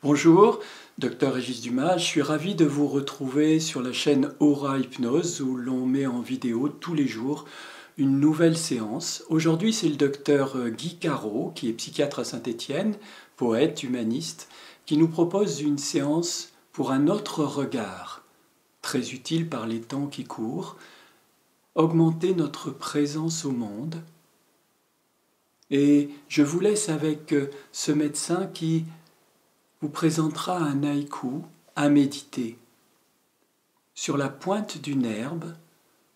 Bonjour, Dr Régis Dumas, je suis ravi de vous retrouver sur la chaîne Aura Hypnose où l'on met en vidéo tous les jours une nouvelle séance. Aujourd'hui c'est le docteur Guy Carreau, qui est psychiatre à Saint-Étienne, poète, humaniste, qui nous propose une séance pour un autre regard, très utile par les temps qui courent, augmenter notre présence au monde. Et je vous laisse avec ce médecin qui vous présentera un haïku à méditer. Sur la pointe d'une herbe,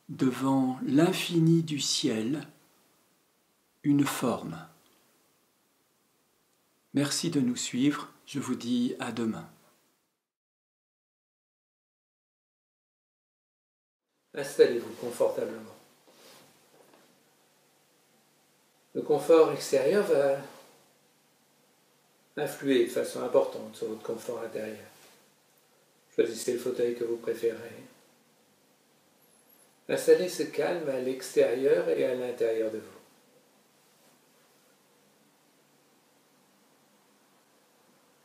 devant l'infini du ciel, une forme. Merci de nous suivre, je vous dis à demain. Installez-vous confortablement. Le confort extérieur va influer de façon importante sur votre confort intérieur. Choisissez le fauteuil que vous préférez. Installez ce calme à l'extérieur et à l'intérieur de vous.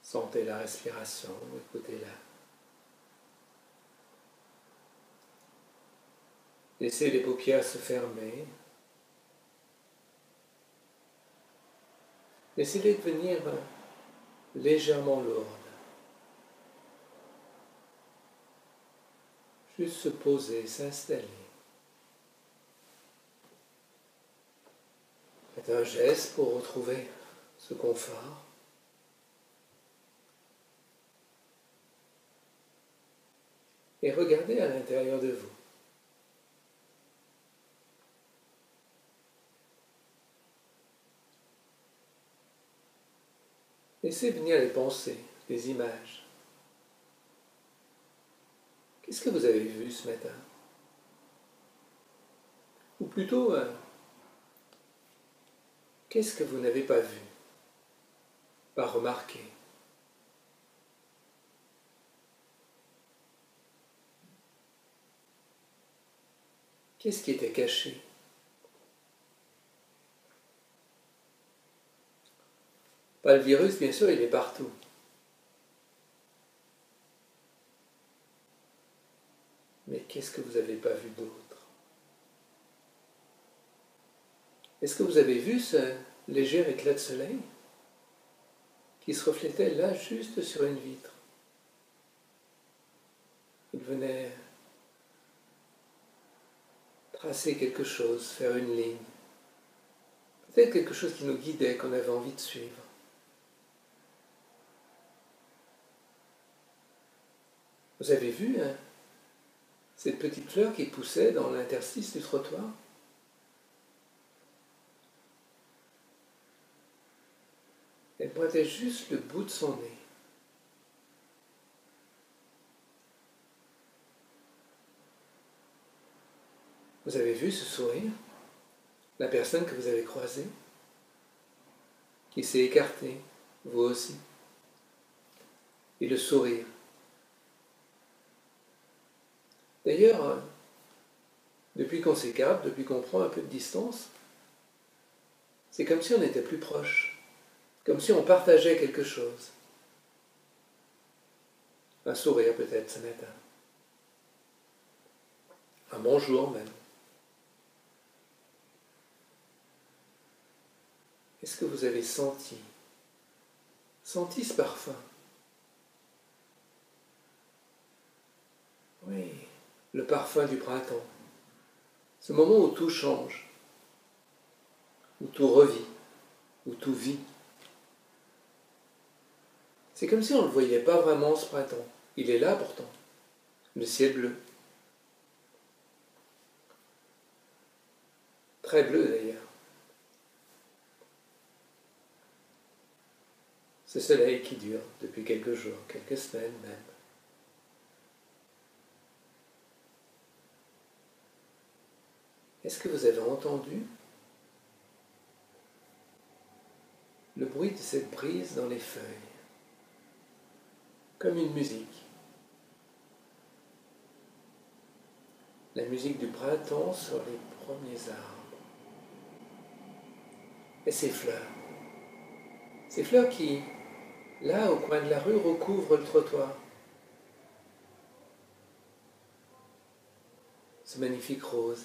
Sentez la respiration, écoutez-la. Laissez les paupières se fermer. Laissez-les devenir légèrement lourdes. Juste se poser, s'installer. Faites un geste pour retrouver ce confort. Et regardez à l'intérieur de vous. Laissez venir les pensées, les images. Qu'est-ce que vous avez vu ce matin? Ou plutôt, qu'est-ce que vous n'avez pas vu, pas remarqué? Qu'est-ce qui était caché? Pas le virus, bien sûr, il est partout. Mais qu'est-ce que vous n'avez pas vu d'autre? Est-ce que vous avez vu ce léger éclat de soleil qui se reflétait là, juste sur une vitre? Il venait tracer quelque chose, faire une ligne. Peut-être quelque chose qui nous guidait, qu'on avait envie de suivre. Vous avez vu cette petite fleur qui poussait dans l'interstice du trottoir? Elle pointait juste le bout de son nez. Vous avez vu ce sourire? La personne que vous avez croisée, qui s'est écartée, vous aussi. Et le sourire. D'ailleurs, depuis qu'on s'écarte, depuis qu'on prend un peu de distance, c'est comme si on était plus proche, comme si on partageait quelque chose. Un sourire peut-être ce matin. Un bonjour même. Est-ce que vous avez senti ce parfum? Oui, le parfum du printemps. Ce moment où tout change, où tout revit, où tout vit. C'est comme si on ne le voyait pas vraiment ce printemps. Il est là pourtant, le ciel bleu. Très bleu d'ailleurs. Ce soleil qui dure depuis quelques jours, quelques semaines même. Est-ce que vous avez entendu le bruit de cette brise dans les feuilles? Comme une musique. La musique du printemps sur les premiers arbres. Et ces fleurs qui là, au coin de la rue, recouvre le trottoir. Ce magnifique rose.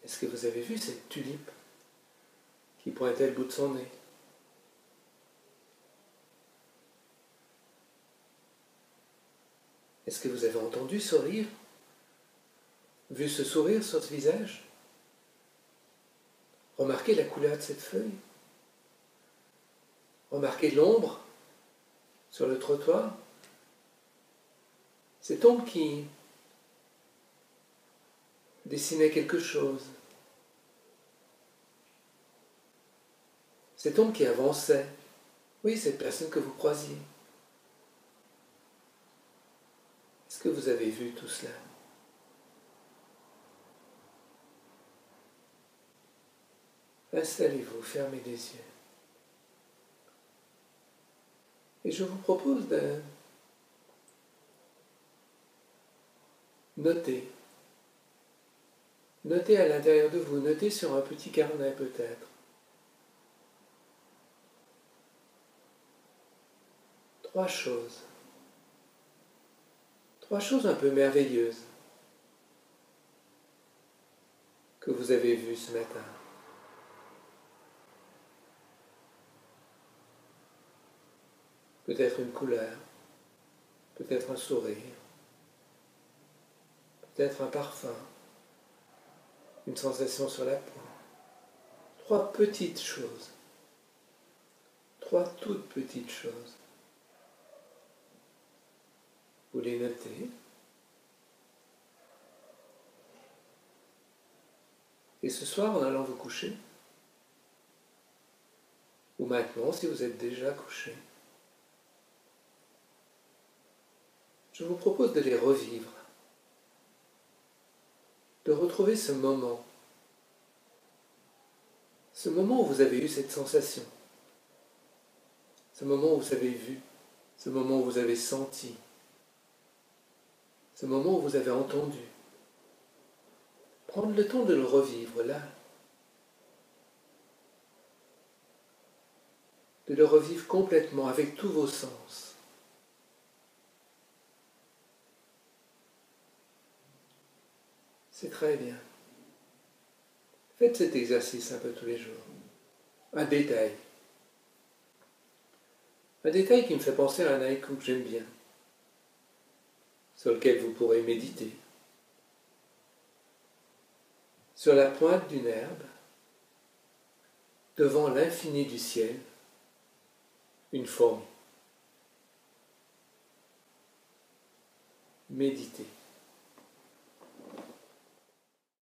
Est-ce que vous avez vu cette tulipe qui pointait le bout de son nez? Est-ce que vous avez entendu ce rire? Vu ce sourire sur ce visage? Remarquez la couleur de cette feuille? Remarquez l'ombre sur le trottoir? Cette ombre qui dessinait quelque chose. Cette ombre qui avançait. Oui, cette personne que vous croisiez. Est-ce que vous avez vu tout cela? Installez-vous, fermez les yeux. Et je vous propose de noter. Notez à l'intérieur de vous, notez sur un petit carnet peut-être. 3 choses. 3 choses un peu merveilleuses que vous avez vues ce matin. Peut-être une couleur, peut-être un sourire, peut-être un parfum, une sensation sur la peau. 3 petites choses, 3 toutes petites choses. Vous les notez. Et ce soir, en allant vous coucher, ou maintenant, si vous êtes déjà couché, je vous propose de les revivre, de retrouver ce moment où vous avez eu cette sensation, ce moment où vous avez vu, ce moment où vous avez senti, ce moment où vous avez entendu. Prendre le temps de le revivre là, de le revivre complètement avec tous vos sens. C'est très bien. Faites cet exercice un peu tous les jours. Un détail. Un détail qui me fait penser à un haïku que j'aime bien, sur lequel vous pourrez méditer. Sur la pointe d'une herbe, devant l'infini du ciel, une fourmi. Méditez.